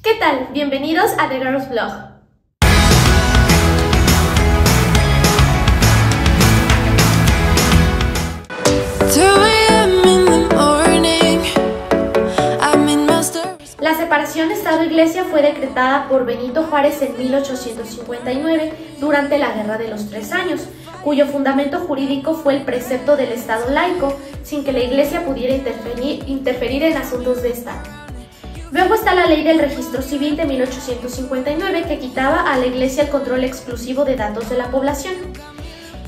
¿Qué tal? Bienvenidos a The Girls Vlog. La separación Estado-Iglesia fue decretada por Benito Juárez en 1859 durante la Guerra de los 3 Años, cuyo fundamento jurídico fue el precepto del Estado laico, sin que la Iglesia pudiera interferir en asuntos de Estado. Luego está la Ley del Registro Civil de 1859, que quitaba a la Iglesia el control exclusivo de datos de la población.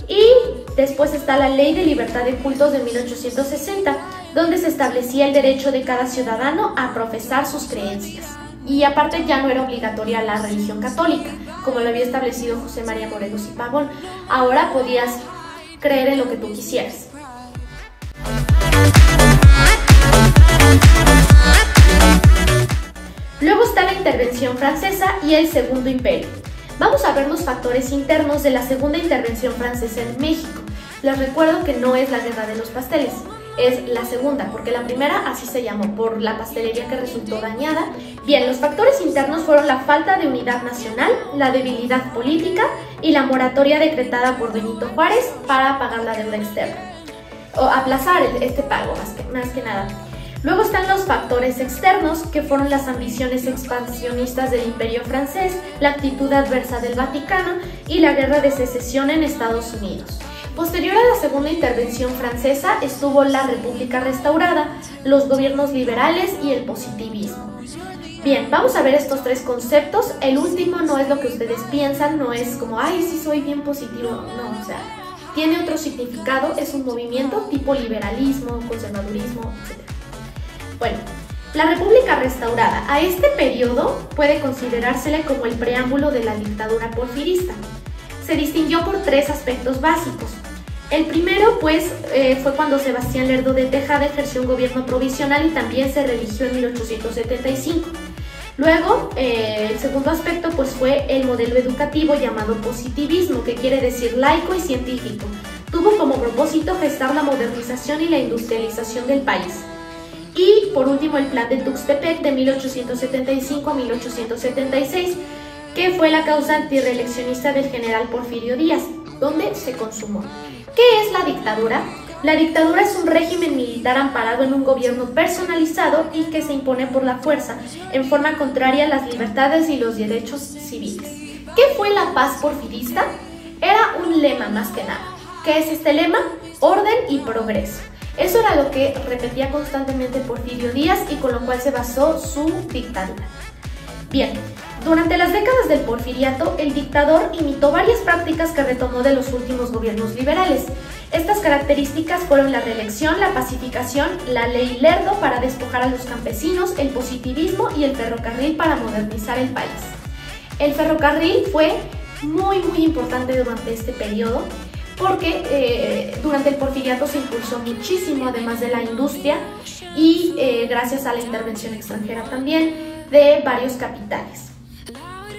Y después está la Ley de Libertad de Cultos de 1860, donde se establecía el derecho de cada ciudadano a profesar sus creencias. Y aparte ya no era obligatoria la religión católica, como lo había establecido José María Morelos y Pavón. Ahora podías creer en lo que tú quisieras. Luego está la intervención francesa y el Segundo Imperio. Vamos a ver los factores internos de la segunda intervención francesa en México. Les recuerdo que no es la Guerra de los Pasteles, es la segunda, porque la primera así se llamó, por la pastelería que resultó dañada. Bien, los factores internos fueron la falta de unidad nacional, la debilidad política y la moratoria decretada por Benito Juárez para pagar la deuda externa, o aplazar este pago más que nada. Luego están los factores externos, que fueron las ambiciones expansionistas del Imperio francés, la actitud adversa del Vaticano y la guerra de secesión en Estados Unidos. Posterior a la segunda intervención francesa estuvo la República restaurada, los gobiernos liberales y el positivismo. Bien, vamos a ver estos tres conceptos. El último no es lo que ustedes piensan, no es como, ay, sí soy bien positivo, no, o sea, tiene otro significado, es un movimiento tipo liberalismo, conservadurismo, etc. Bueno, la República restaurada. A este periodo puede considerársele como el preámbulo de la dictadura porfirista. Se distinguió por 3 aspectos básicos. El primero, pues, fue cuando Sebastián Lerdo de Tejada ejerció un gobierno provisional y también se reeligió en 1875. Luego, el segundo aspecto, pues, fue el modelo educativo llamado positivismo, que quiere decir laico y científico. Tuvo como propósito gestar la modernización y la industrialización del país. Y por último, el plan de Tuxtepec de 1875 a 1876, que fue la causa antirreeleccionista del general Porfirio Díaz, donde se consumó. ¿Qué es la dictadura? La dictadura es un régimen militar amparado en un gobierno personalizado y que se impone por la fuerza, en forma contraria a las libertades y los derechos civiles. ¿Qué fue la paz porfirista? Era un lema más que nada. ¿Qué es este lema? Orden y progreso. Eso era lo que repetía constantemente Porfirio Díaz y con lo cual se basó su dictadura. Bien, durante las décadas del porfiriato, el dictador imitó varias prácticas que retomó de los últimos gobiernos liberales. Estas características fueron la reelección, la pacificación, la ley Lerdo para despojar a los campesinos, el positivismo y el ferrocarril para modernizar el país. El ferrocarril fue muy importante durante este periodo, porque durante el porfiriato se impulsó muchísimo, además de la industria y gracias a la intervención extranjera también de varios capitales.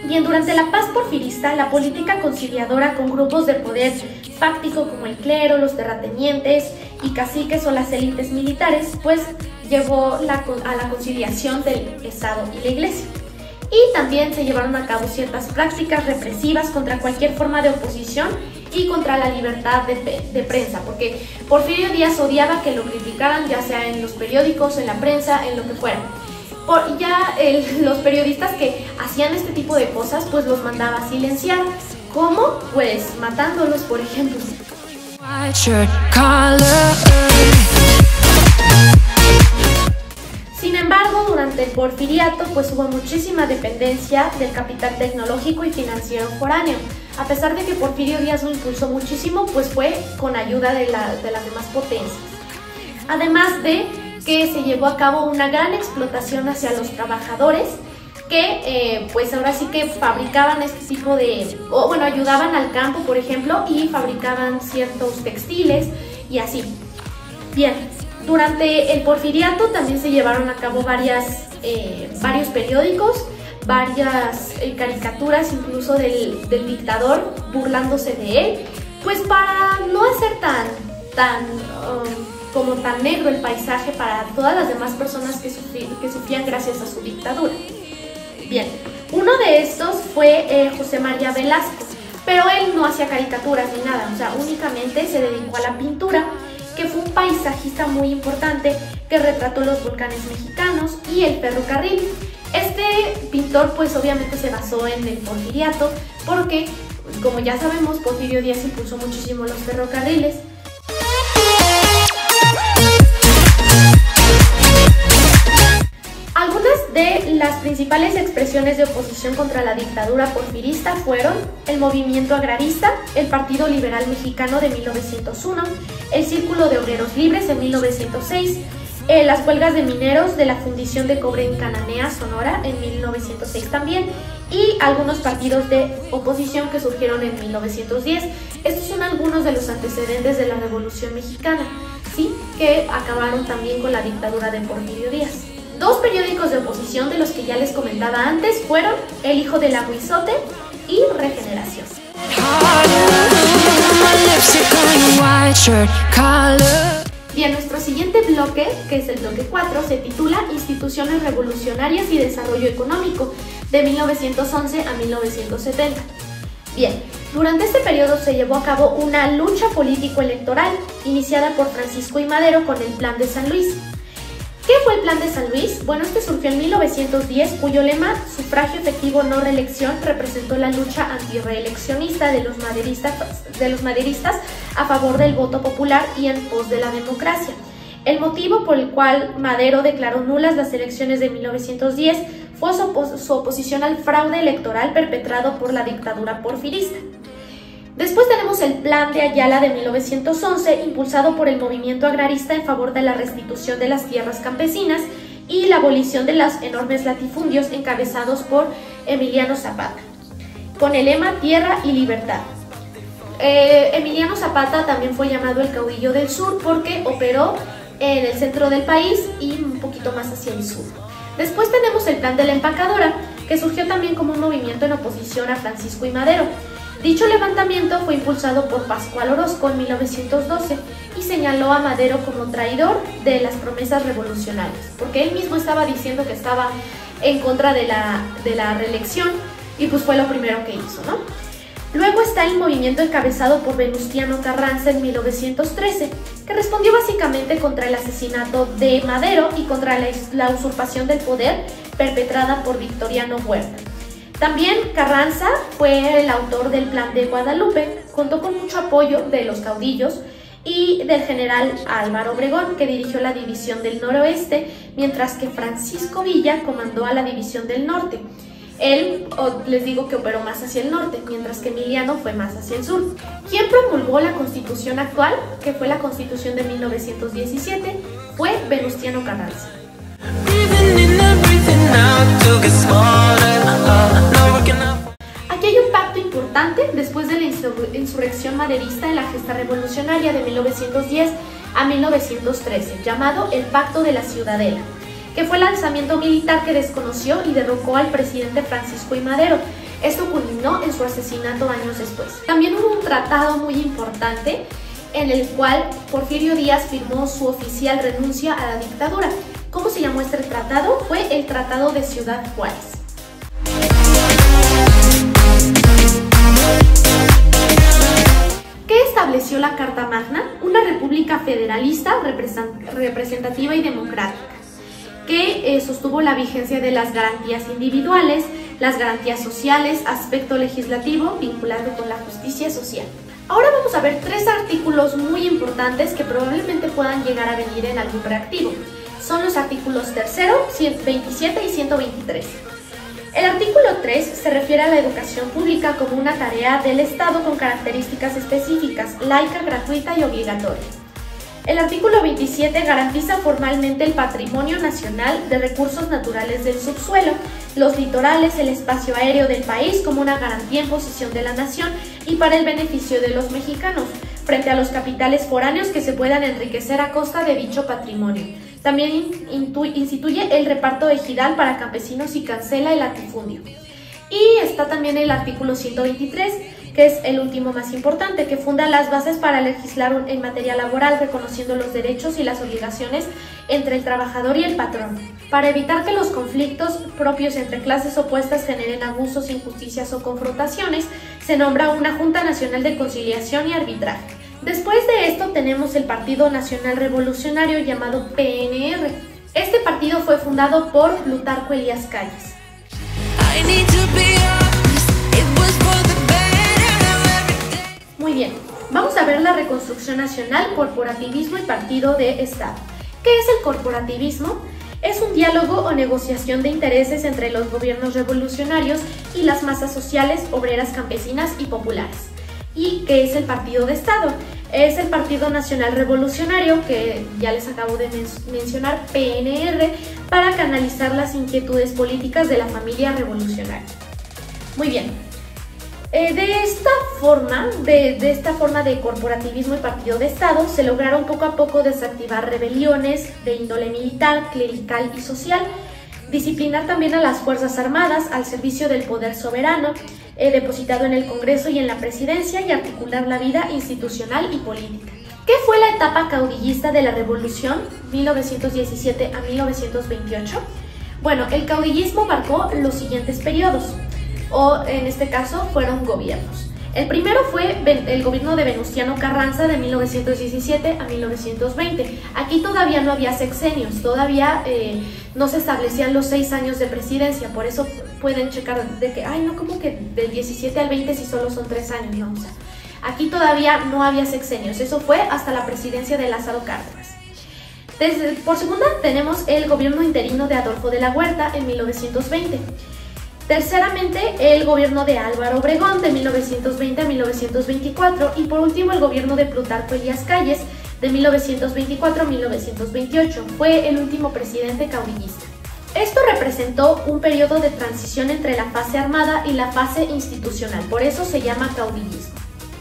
Bien, durante la paz porfirista, la política conciliadora con grupos de poder fáctico como el clero, los terratenientes y caciques o las élites militares, pues llevó a la conciliación del Estado y la Iglesia. Y también se llevaron a cabo ciertas prácticas represivas contra cualquier forma de oposición y contra la libertad de prensa, porque Porfirio Díaz odiaba que lo criticaran, ya sea en los periódicos, en la prensa, en lo que fuera. Los periodistas que hacían este tipo de cosas, pues los mandaba a silenciar. ¿Cómo? Pues matándolos, por ejemplo. Sin embargo, durante el porfiriato, pues hubo muchísima dependencia del capital tecnológico y financiero foráneo. A pesar de que Porfirio Díaz lo impulsó muchísimo, pues fue con ayuda de las demás potencias. Además de que se llevó a cabo una gran explotación hacia los trabajadores que pues ahora sí que fabricaban este tipo de, ayudaban al campo, por ejemplo, y fabricaban ciertos textiles y así. Bien, durante el porfiriato también se llevaron a cabo varios periódicos, varias caricaturas incluso del dictador, burlándose de él, pues para no hacer tan negro el paisaje para todas las demás personas que sufrían gracias a su dictadura. Bien, uno de estos fue José María Velasco, pero él no hacía caricaturas ni nada, o sea, únicamente se dedicó a la pintura, que fue un paisajista muy importante que retrató los volcanes mexicanos y el ferrocarril. Este pintor pues obviamente se basó en el porfiriato porque, como ya sabemos, Porfirio Díaz impulsó muchísimo los ferrocarriles. Algunas de las principales expresiones de oposición contra la dictadura porfirista fueron el Movimiento Agrarista, el Partido Liberal Mexicano de 1901, el Círculo de Obreros Libres en 1906, las huelgas de mineros de la Fundición de Cobre en Cananea, Sonora, en 1906 también, y algunos partidos de oposición que surgieron en 1910. Estos son algunos de los antecedentes de la Revolución Mexicana, ¿sí?, que acabaron también con la dictadura de Porfirio Díaz. Dos periódicos de oposición de los que ya les comentaba antes fueron El Hijo del Aguizote y Regeneración. Bien, nuestro siguiente bloque, que es el bloque 4, se titula Instituciones Revolucionarias y Desarrollo Económico, de 1911 a 1970. Bien, durante este periodo se llevó a cabo una lucha político-electoral iniciada por Francisco I. Madero con el Plan de San Luis. ¿Qué fue el Plan de San Luis? Bueno, este surgió en 1910, cuyo lema, sufragio efectivo no reelección, representó la lucha antirreeleccionista de los maderistas a favor del voto popular y en pos de la democracia. El motivo por el cual Madero declaró nulas las elecciones de 1910 fue su oposición al fraude electoral perpetrado por la dictadura porfirista. Después tenemos el Plan de Ayala de 1911, impulsado por el movimiento agrarista en favor de la restitución de las tierras campesinas y la abolición de los enormes latifundios encabezados por Emiliano Zapata, con el lema Tierra y Libertad. Emiliano Zapata también fue llamado el caudillo del sur porque operó en el centro del país y un poquito más hacia el sur. Después tenemos el Plan de la Empacadora, que surgió también como un movimiento en oposición a Francisco I. Madero. Dicho levantamiento fue impulsado por Pascual Orozco en 1912 y señaló a Madero como traidor de las promesas revolucionarias, porque él mismo estaba diciendo que estaba en contra de la reelección y pues fue lo primero que hizo, ¿no? Luego está el movimiento encabezado por Venustiano Carranza en 1913, que respondió básicamente contra el asesinato de Madero y contra la usurpación del poder perpetrada por Victoriano Huerta. También Carranza fue el autor del Plan de Guadalupe, contó con mucho apoyo de los caudillos y del general Álvaro Obregón, que dirigió la División del Noroeste, mientras que Francisco Villa comandó a la División del Norte. Él, les digo que operó más hacia el norte, mientras que Emiliano fue más hacia el sur. Quien promulgó la Constitución actual, que fue la Constitución de 1917, fue Venustiano Carranza. Aquí hay un pacto importante después de la insurrección maderista en la gesta revolucionaria de 1910 a 1913, llamado el Pacto de la Ciudadela, que fue el alzamiento militar que desconoció y derrocó al presidente Francisco I. Madero. Esto culminó en su asesinato años después. También hubo un tratado muy importante en el cual Porfirio Díaz firmó su oficial renuncia a la dictadura. ¿Cómo se llamó este tratado? Fue el Tratado de Ciudad Juárez. ¿Qué estableció la Carta Magna? Una república federalista, representativa y democrática, que sostuvo la vigencia de las garantías individuales, las garantías sociales, aspecto legislativo vinculado con la justicia social. Ahora vamos a ver tres artículos muy importantes que probablemente puedan llegar a venir en algún reactivo. Son los artículos 3, 127 y 123. El artículo 3 se refiere a la educación pública como una tarea del Estado con características específicas, laica, gratuita y obligatoria. El artículo 27 garantiza formalmente el patrimonio nacional de recursos naturales del subsuelo, los litorales, el espacio aéreo del país como una garantía en posesión de la nación y para el beneficio de los mexicanos, frente a los capitales foráneos que se puedan enriquecer a costa de dicho patrimonio. También instituye el reparto ejidal para campesinos y cancela el latifundio. Y está también el artículo 123, que es el último más importante, que funda las bases para legislar en materia laboral, reconociendo los derechos y las obligaciones entre el trabajador y el patrón. Para evitar que los conflictos propios entre clases opuestas generen abusos, injusticias o confrontaciones, se nombra una Junta Nacional de Conciliación y Arbitraje. Después de esto tenemos el Partido Nacional Revolucionario llamado PNR. Este partido fue fundado por Plutarco Elías Calles. Muy bien, vamos a ver la reconstrucción nacional, corporativismo y partido de Estado. ¿Qué es el corporativismo? Es un diálogo o negociación de intereses entre los gobiernos revolucionarios y las masas sociales, obreras, campesinas y populares. ¿Y qué es el partido de Estado? Es el Partido Nacional Revolucionario, que ya les acabo de mencionar, PNR, para canalizar las inquietudes políticas de la familia revolucionaria. Muy bien. De esta forma de corporativismo y partido de Estado, se lograron poco a poco desactivar rebeliones de índole militar, clerical y social, disciplinar también a las Fuerzas Armadas al servicio del poder soberano, depositado en el Congreso y en la Presidencia, y articular la vida institucional y política. ¿Qué fue la etapa caudillista de la Revolución 1917 a 1928? Bueno, el caudillismo marcó los siguientes periodos, o en este caso fueron gobiernos. El primero fue el gobierno de Venustiano Carranza de 1917 a 1920. Aquí todavía no había sexenios, todavía no se establecían los 6 años de presidencia, por eso pueden checar de que, ay no, como que del 17 al 20 si solo son 3 años, no, o sea, aquí todavía no había sexenios, eso fue hasta la presidencia de Lázaro Cárdenas. Por segunda tenemos el gobierno interino de Adolfo de la Huerta en 1920. Terceramente, el gobierno de Álvaro Obregón de 1920 a 1924 y por último el gobierno de Plutarco Elías Calles de 1924 a 1928. Fue el último presidente caudillista. Esto representó un periodo de transición entre la fase armada y la fase institucional, por eso se llama caudillismo.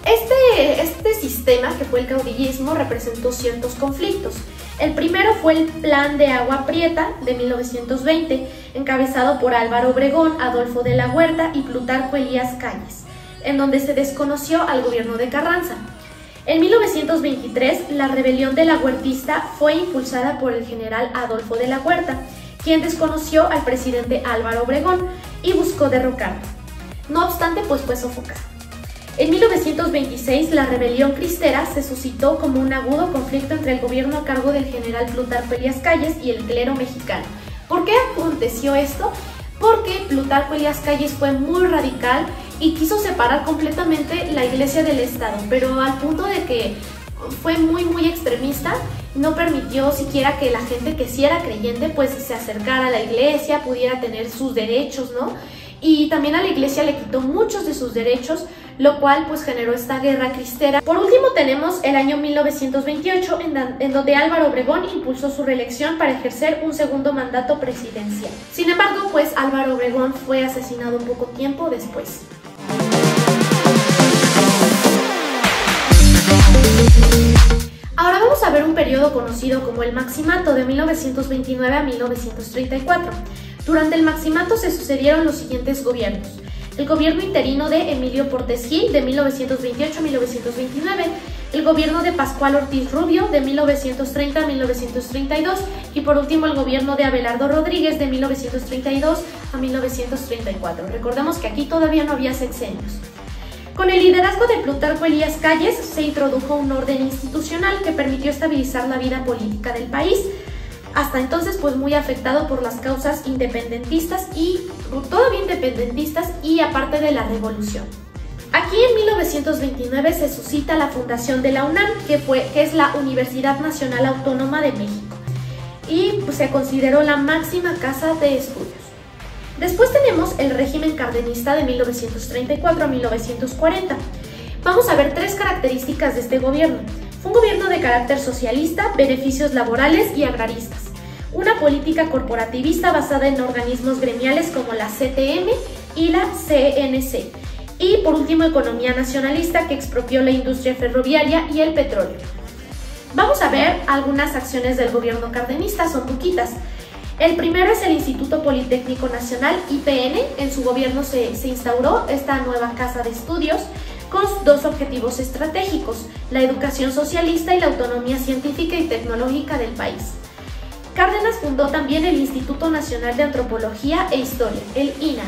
Este sistema, que fue el caudillismo, representó ciertos conflictos. El primero fue el Plan de Agua Prieta de 1920, encabezado por Álvaro Obregón, Adolfo de la Huerta y Plutarco Elías Calles, en donde se desconoció al gobierno de Carranza. En 1923, la rebelión de la Huertista fue impulsada por el general Adolfo de la Huerta, quien desconoció al presidente Álvaro Obregón y buscó derrocarlo. No obstante, pues fue sofocado. En 1926, la rebelión cristera se suscitó como un agudo conflicto entre el gobierno a cargo del general Plutarco Elías Calles y el clero mexicano. ¿Por qué aconteció esto? Porque Plutarco Elías Calles fue muy radical y quiso separar completamente la iglesia del Estado, pero al punto de que fue muy extremista, no permitió siquiera que la gente que sí era creyente pues se acercara a la iglesia, pudiera tener sus derechos, ¿no? Y también a la iglesia le quitó muchos de sus derechos, lo cual pues generó esta guerra cristera. Por último tenemos el año 1928, en donde Álvaro Obregón impulsó su reelección para ejercer un segundo mandato presidencial. Sin embargo, pues Álvaro Obregón fue asesinado poco tiempo después. Ahora vamos a ver un periodo conocido como el Maximato de 1929 a 1934. Durante el Maximato se sucedieron los siguientes gobiernos: el gobierno interino de Emilio Portes Gil de 1928 a 1929, el gobierno de Pascual Ortiz Rubio de 1930 a 1932 y por último el gobierno de Abelardo Rodríguez de 1932 a 1934. Recordemos que aquí todavía no había sexenios. Con el liderazgo de Plutarco Elías Calles se introdujo un orden institucional que permitió estabilizar la vida política del país, hasta entonces pues muy afectado por las causas independentistas y aparte de la revolución. Aquí en 1929 se suscita la fundación de la UNAM, que es la Universidad Nacional Autónoma de México, y pues, se consideró la máxima casa de estudios. Después tenemos el régimen cardenista de 1934 a 1940. Vamos a ver 3 características de este gobierno. Fue un gobierno de carácter socialista, beneficios laborales y agraristas. Una política corporativista basada en organismos gremiales como la CTM y la CNC. Y por último, economía nacionalista que expropió la industria ferroviaria y el petróleo. Vamos a ver algunas acciones del gobierno cardenista, son poquitas. El primero es el Instituto Politécnico Nacional, IPN. En su gobierno se instauró esta nueva casa de estudios con 2 objetivos estratégicos: la educación socialista y la autonomía científica y tecnológica del país. Cárdenas fundó también el Instituto Nacional de Antropología e Historia, el INAH.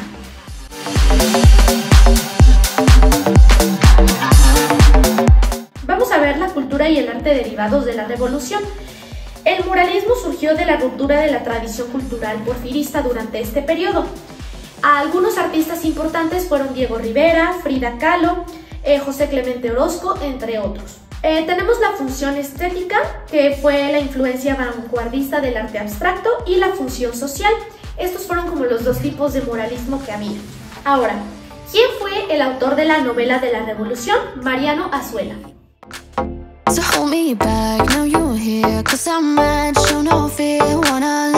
Vamos a ver la cultura y el arte derivados de la Revolución. El muralismo surgió de la ruptura de la tradición cultural porfirista durante este periodo. Algunos artistas importantes fueron Diego Rivera, Frida Kahlo, José Clemente Orozco, entre otros. Tenemos la función estética, que fue la influencia vanguardista del arte abstracto, y la función social. Estos fueron como los dos tipos de muralismo que había. Ahora, ¿quién fue el autor de la novela de la Revolución? Mariano Azuela. So hold me back, now you're here, 'cause I'm mad, show no fear, wanna